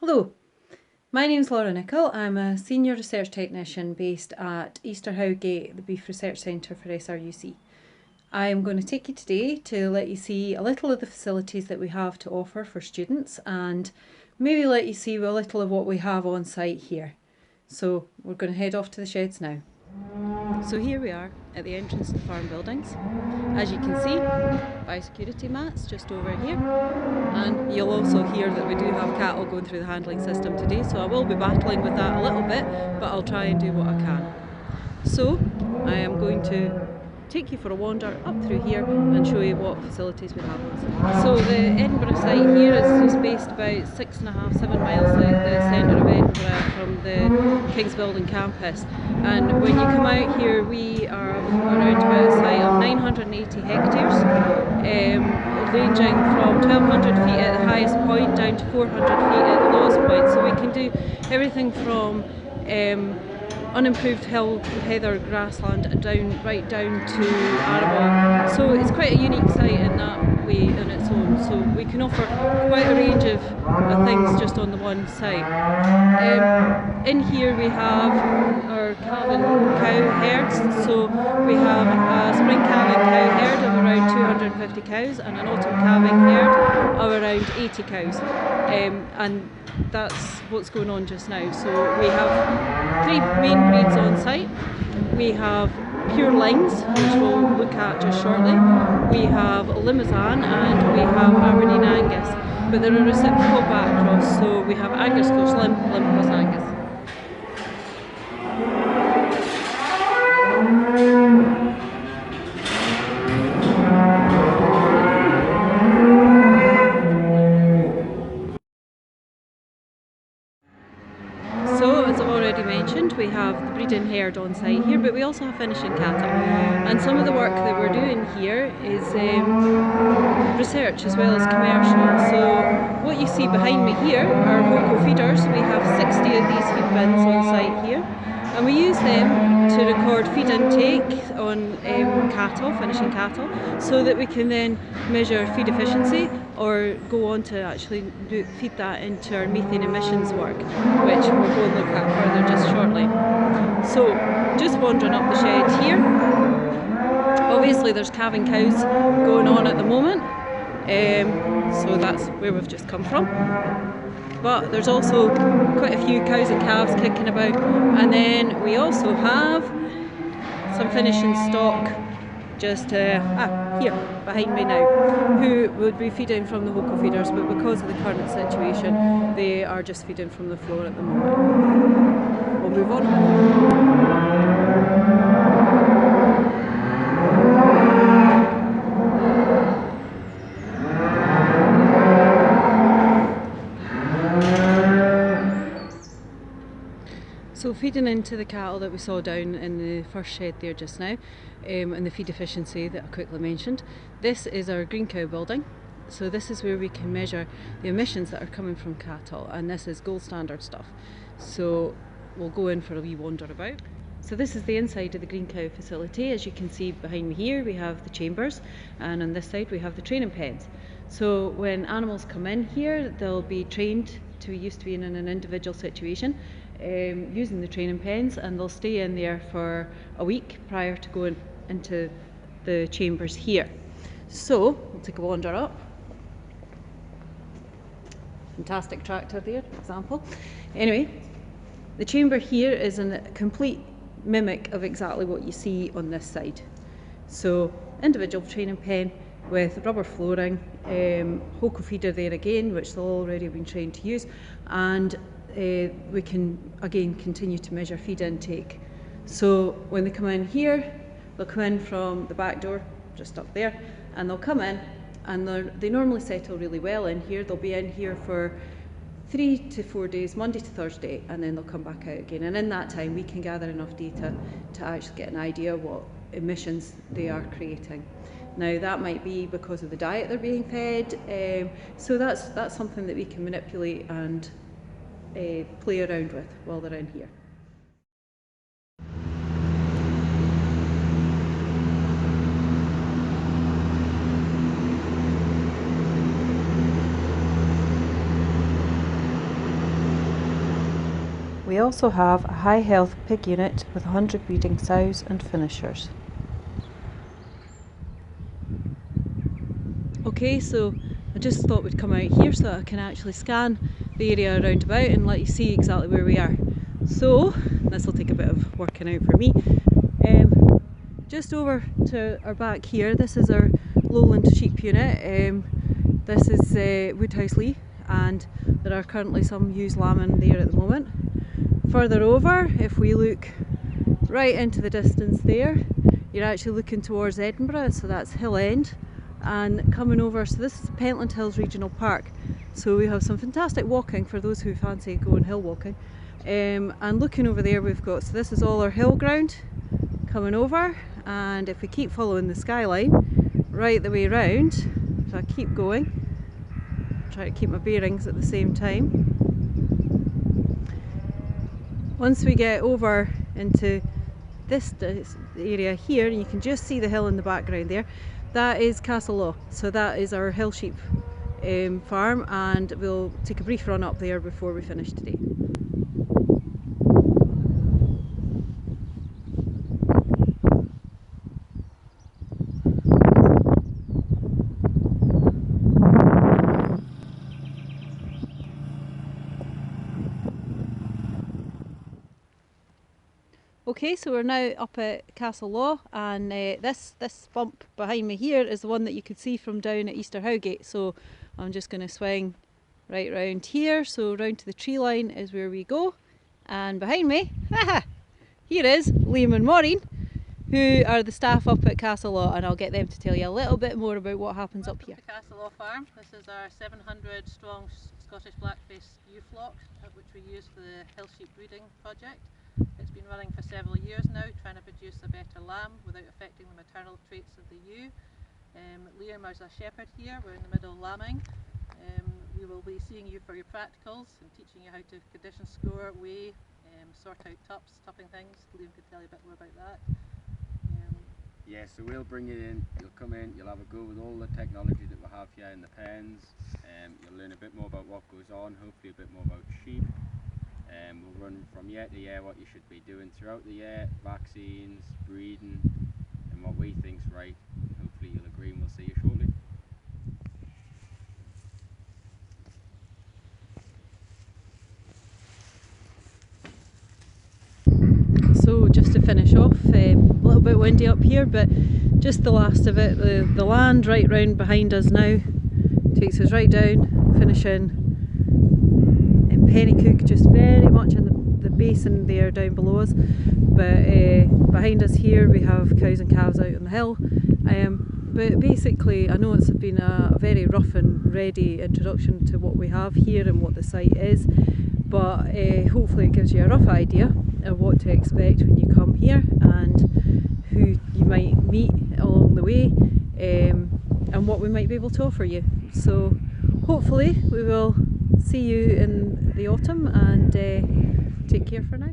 Hello, my name's Laura Nicoll. I'm a Senior Research Technician based at Easter Howgate, the Beef Research Centre for SRUC. I'm going to take you today to let you see a little of the facilities that we have to offer for students and maybe let you see a little of what we have on site here. So we're going to head off to the sheds now. So here we are at the entrance to the farm buildings. As you can see, biosecurity mats just over here, and you'll also hear that we do have cattle going through the handling system today, so I will be battling with that a little bit, but I'll try and do what I can. So I am going to take you for a wander up through here and show you what facilities we have on site. So the Edinburgh site here is just based about 6.5, 7 miles out the centre of Edinburgh from the King's Building campus, and when you come out here we are around about a site of 980 hectares, ranging from 1200 feet at the highest point down to 400 feet at the lowest point, so we can do everything from unimproved hill, heather, grassland right down to arable. So it's quite a unique site in that way on its own. So we can offer quite a range of things just on the one site. In here we have our calving cow herds. So we have a spring calving cow herd of around 250 cows and an autumn calving herd of around 80 cows. And that's what's going on just now. So we have 3 main breeds on site. We have pure lines, which we'll look at just shortly. We have Limousin and we have Aberdeen Angus, but they're a reciprocal back cross, so we have Angus cross Limp cross Angus. So, as I've already mentioned, we have the breeding herd on site here, but we also have finishing cattle. And some of the work that we're doing here is research as well as commercial. So, what you see behind me here are Hoco feeders. We have 60 of these feed bins on site here, and we use them to record feed intake on cattle, finishing cattle, so that we can then measure feed efficiency or go on to actually feed that into our methane emissions work, which we'll go and look at further just shortly. So just wandering up the shed here, obviously there's calving cows going on at the moment, so that's where we've just come from. But there's also quite a few cows and calves kicking about, and then we also have some finishing stock just here behind me now, who would be feeding from the Hoco feeders, but because of the current situation they are just feeding from the floor at the moment. We'll move on. So feeding into the cattle that we saw down in the first shed there just now, and the feed efficiency that I quickly mentioned, this is our green cow building. So this is where we can measure the emissions that are coming from cattle, and this is gold standard stuff. So we'll go in for a wee wander about. So this is the inside of the green cow facility. As you can see behind me here we have the chambers, and on this side we have the training pens. So when animals come in here they'll be trained to be used to being in an individual situation, using the training pens, and they'll stay in there for a week prior to going into the chambers here. So we'll take a wander up. Fantastic tractor there, for example. Anyway, the chamber here is a complete mimic of exactly what you see on this side. So individual training pen with rubber flooring, Hoco feeder there again, which they'll already have been trained to use, and we can again continue to measure feed intake. So when they come in here, they'll come in from the back door just up there, and they'll come in and they normally settle really well in here. They'll be in here for 3 to 4 days, Monday to Thursday, and then they'll come back out again, and in that time we can gather enough data to actually get an idea of what emissions they are creating. Now that might be because of the diet they're being fed, so that's something that we can manipulate and play around with while they're in here. We also have a high health pig unit with 100 breeding sows and finishers. Okay, so I just thought we'd come out here so that I can actually scan the area around about and let you see exactly where we are. So, this will take a bit of working out for me. Just over to our back here, this is our lowland sheep unit. This is Woodhouse Lee, and there are currently some ewes lambing there at the moment. Further over, if we look right into the distance there, you're actually looking towards Edinburgh, so that's Hill End. And coming over, so this is the Pentland Hills Regional Park, so we have some fantastic walking for those who fancy going hill walking. And looking over there, we've got, so this is all our hill ground coming over, and if we keep following the skyline right the way round, if I keep going, try to keep my bearings at the same time, once we get over into this area here, you can just see the hill in the background there. That is Castle Law, so that is our hill sheep farm, and we'll take a brief run up there before we finish today. Okay, so we're now up at Castle Law, and this bump behind me here is the one that you could see from down at Easter Howgate. So I'm just going to swing right round here, so round to the tree line is where we go. And behind me, here is Liam and Maureen, who are the staff up at Castle Law, and I'll get them to tell you a little bit more about what happens up here. Welcome to Castle Law Farm. This is our 700 strong Scottish blackface ewe flock, which we use for the hill sheep breeding project. It's been running for several years now, trying to produce a better lamb without affecting the maternal traits of the ewe. Liam is a shepherd here, we're in the middle of lambing. We will be seeing you for your practicals and teaching you how to condition score, weigh, sort out tupping things. Liam could tell you a bit more about that. Yeah, so we'll bring you in, you'll come in, you'll have a go with all the technology that we have here in the pens. You'll learn a bit more about what goes on, hopefully a bit more about sheep. We'll run from year to year what you should be doing throughout the year, vaccines, breeding, and what we think's right. Hopefully you'll agree, and we'll see you shortly. So just to finish off, a little bit windy up here, but just the last of it. The land right round behind us now takes us right down, finishing in Pennycook, just very much in the basin there down below us. But behind us here we have cows and calves out on the hill. But basically, I know it's been a very rough and ready introduction to what we have here and what the site is, but hopefully it gives you a rough idea of what to expect when you come here and who you might meet along the way, and what we might be able to offer you. So hopefully we will see you in the autumn, and take care for now.